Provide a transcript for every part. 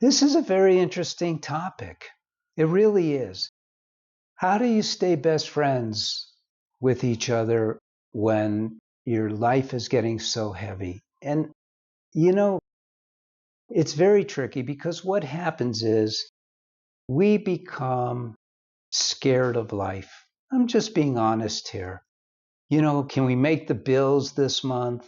This is a very interesting topic. It really is. How do you stay best friends with each other when your life is getting so heavy? And, you know, it's very tricky because what happens is we become scared of life. I'm just being honest here. Can we make the bills this month?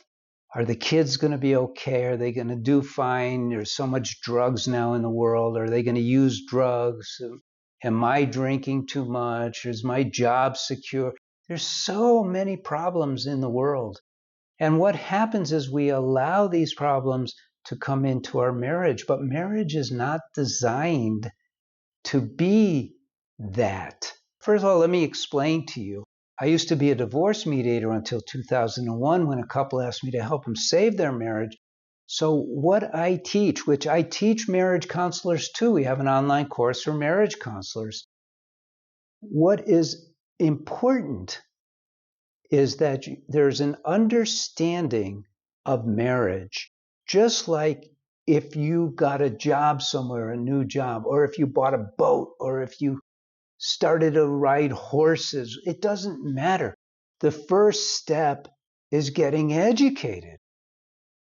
Are the kids going to be okay? Are they going to do fine? There's so much drugs now in the world. Are they going to use drugs? Am I drinking too much? Is my job secure? There's so many problems in the world. And what happens is we allow these problems to come into our marriage, but marriage is not designed to be that. First of all, let me explain to you. I used to be a divorce mediator until 2001 when a couple asked me to help them save their marriage. So what I teach, which I teach marriage counselors too, we have an online course for marriage counselors. What is important is that there's an understanding of marriage, just like if you got a job somewhere, a new job, or if you bought a boat, or if you started to ride horses. It doesn't matter. The first step is getting educated.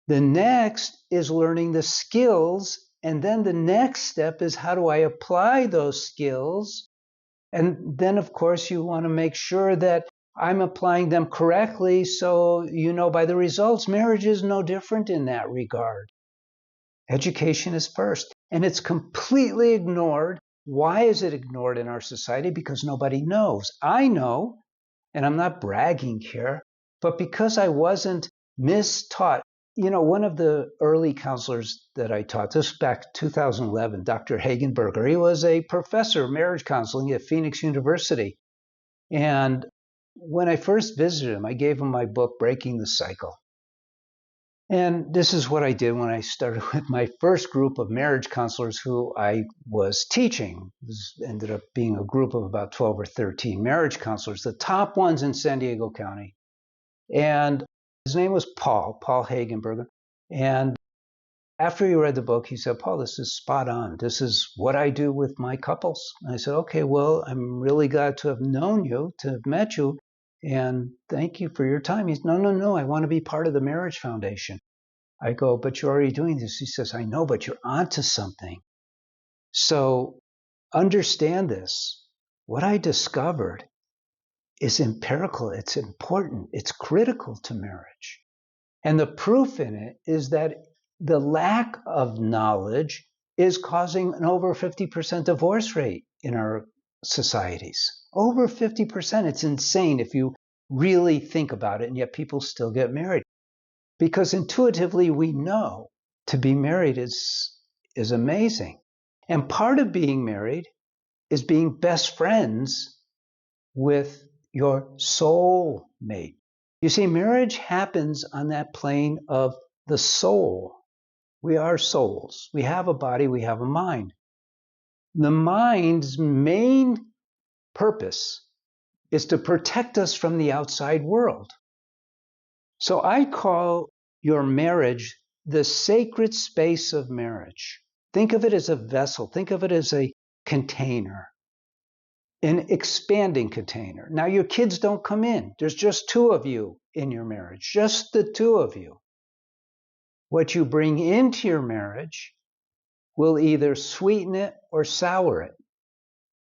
The next is learning the skills. And then the next step is how do I apply those skills? And then, of course, you want to make sure that I'm applying them correctly. So, by the results, marriage is no different in that regard. Education is first, and it's completely ignored. Why is it ignored in our society? Because nobody knows. I know, and I'm not bragging here, but because I wasn't mistaught. One of the early counselors that I taught, this back 2011, Dr. Hagenberger, he was a professor of marriage counseling at Phoenix University. And when I first visited him, I gave him my book, Breaking the Cycle. And this is what I did when I started with my first group of marriage counselors who I was teaching. This ended up being a group of about 12 or 13 marriage counselors, the top ones in San Diego County. And his name was Paul Hagenberger. And after he read the book, he said, Paul, this is spot on. This is what I do with my couples. And I said, okay, well, I'm really glad to have known you, to have met you. And thank you for your time. He said, no, I want to be part of the Marriage Foundation. I go, but you're already doing this. He says, I know, but you're onto something. So understand this. What I discovered is empirical. It's important. It's critical to marriage. And the proof in it is that the lack of knowledge is causing an over 50% divorce rate in our societies. Over 50%. It's insane if you really think about it, and yet people still get married. Because intuitively we know to be married is amazing. And part of being married is being best friends with your soul mate. You see, marriage happens on that plane of the soul. We are souls. We have a body, we have a mind. The mind's main purpose is to protect us from the outside world. So I call your marriage the sacred space of marriage. Think of it as a vessel. Think of it as a container, an expanding container. Now, your kids don't come in. There's just two of you in your marriage, just the two of you. What you bring into your marriage will either sweeten it or sour it.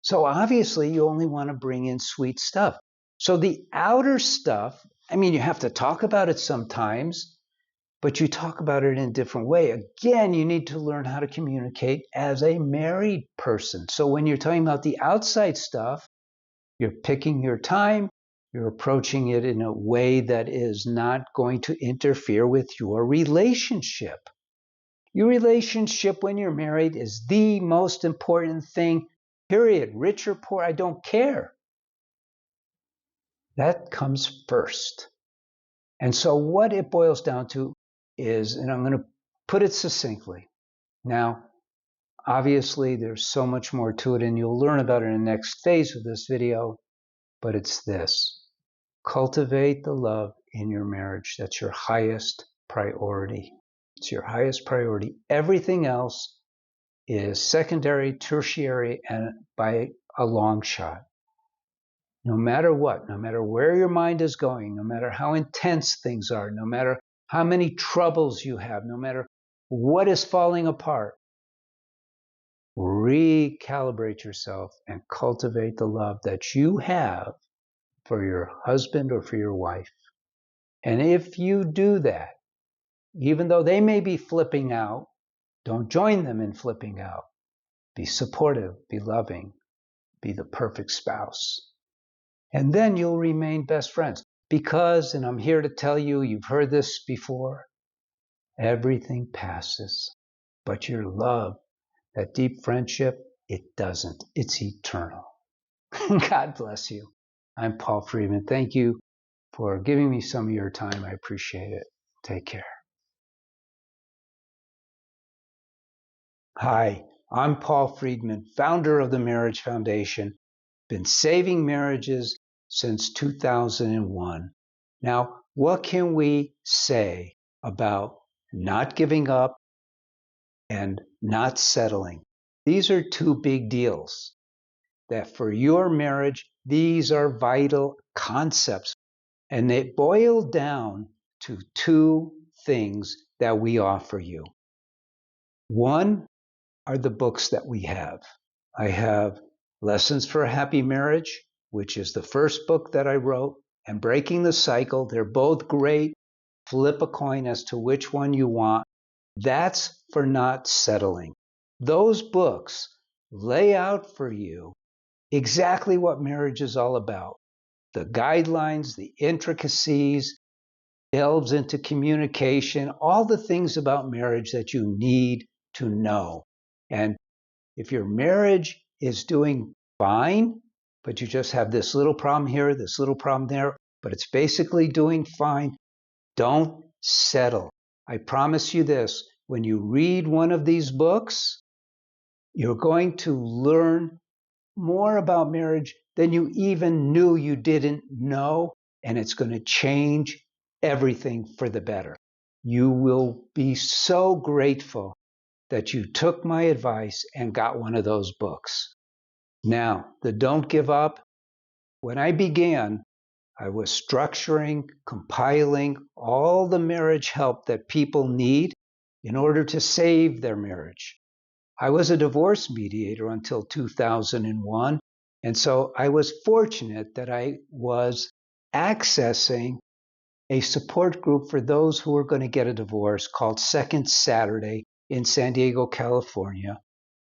So obviously, you only want to bring in sweet stuff. So the outer stuff, you have to talk about it sometimes, but you talk about it in a different way. Again, you need to learn how to communicate as a married person. So when you're talking about the outside stuff, you're picking your time, you're approaching it in a way that is not going to interfere with your relationship. Your relationship when you're married is the most important thing, period. Rich or poor, I don't care. That comes first. And so what it boils down to is, and I'm going to put it succinctly. Now, obviously, there's so much more to it, and you'll learn about it in the next phase of this video, but it's this. Cultivate the love in your marriage. That's your highest priority. It's your highest priority. Everything else is secondary, tertiary, and by a long shot. No matter what, no matter where your mind is going, no matter how intense things are, no matter how many troubles you have, no matter what is falling apart, recalibrate yourself and cultivate the love that you have for your husband or for your wife. And if you do that, even though they may be flipping out, don't join them in flipping out. Be supportive, be loving, be the perfect spouse. And then you'll remain best friends. Because, and I'm here to tell you, you've heard this before, everything passes. But your love, that deep friendship, it doesn't. It's eternal. God bless you. I'm Paul Friedman. Thank you for giving me some of your time. I appreciate it. Take care. Hi, I'm Paul Friedman, founder of the Marriage Foundation. Been saving marriages since 2001. Now, what can we say about not giving up and not settling? These are two big deals that for your marriage, these are vital concepts. And they boil down to two things that we offer you. One are the books that we have. I have Lessons for a Happy Marriage, which is the first book that I wrote, and Breaking the Cycle. They're both great. Flip a coin as to which one you want. That's for not settling. Those books lay out for you exactly what marriage is all about. The guidelines, the intricacies, delves into communication, all the things about marriage that you need to know. And if your marriage is doing fine, but you just have this little problem here, this little problem there, but it's basically doing fine, don't settle. I promise you this, when you read one of these books, you're going to learn more about marriage than you even knew you didn't know, and it's going to change everything for the better. You will be so grateful that you took my advice and got one of those books. Now, the Don't Give Up, when I began, I was structuring, compiling all the marriage help that people need in order to save their marriage. I was a divorce mediator until 2001, and so I was fortunate that I was accessing a support group for those who were going to get a divorce called Second Saturday in San Diego, California.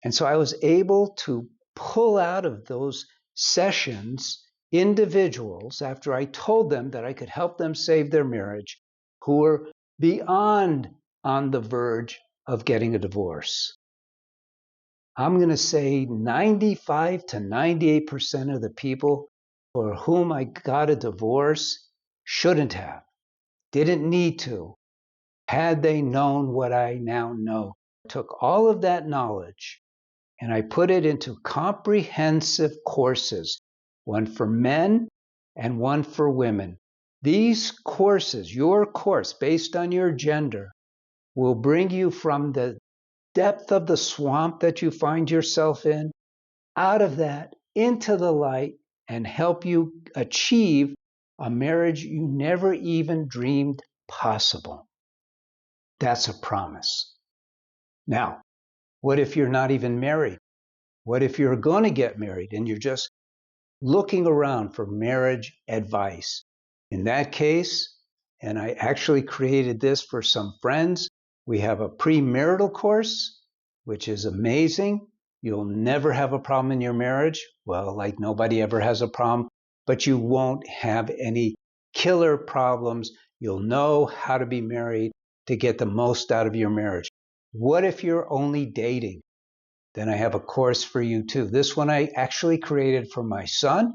And so I was able to pull out of those sessions individuals, after I told them that I could help them save their marriage, who were beyond on the verge of getting a divorce. I'm going to say 95 to 98% of the people for whom I got a divorce shouldn't have, didn't need to, had they known what I now know. I took all of that knowledge and I put it into comprehensive courses, one for men and one for women. These courses, your course based on your gender, will bring you from the depth of the swamp that you find yourself in, out of that, into the light, and help you achieve a marriage you never even dreamed possible. That's a promise. Now, what if you're not even married? What if you're going to get married and you're just looking around for marriage advice? In that case, and I actually created this for some friends, we have a premarital course, which is amazing. You'll never have a problem in your marriage. Well, like nobody ever has a problem, but you won't have any killer problems. You'll know how to be married to get the most out of your marriage. What if you're only dating? Then I have a course for you too. This one I actually created for my son,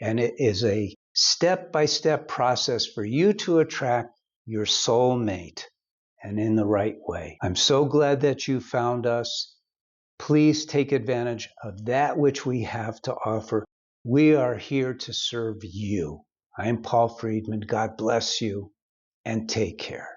and it is a step-by-step process for you to attract your soulmate, and in the right way. I'm so glad that you found us. Please take advantage of that which we have to offer. We are here to serve you. I'm Paul Friedman. God bless you, and take care.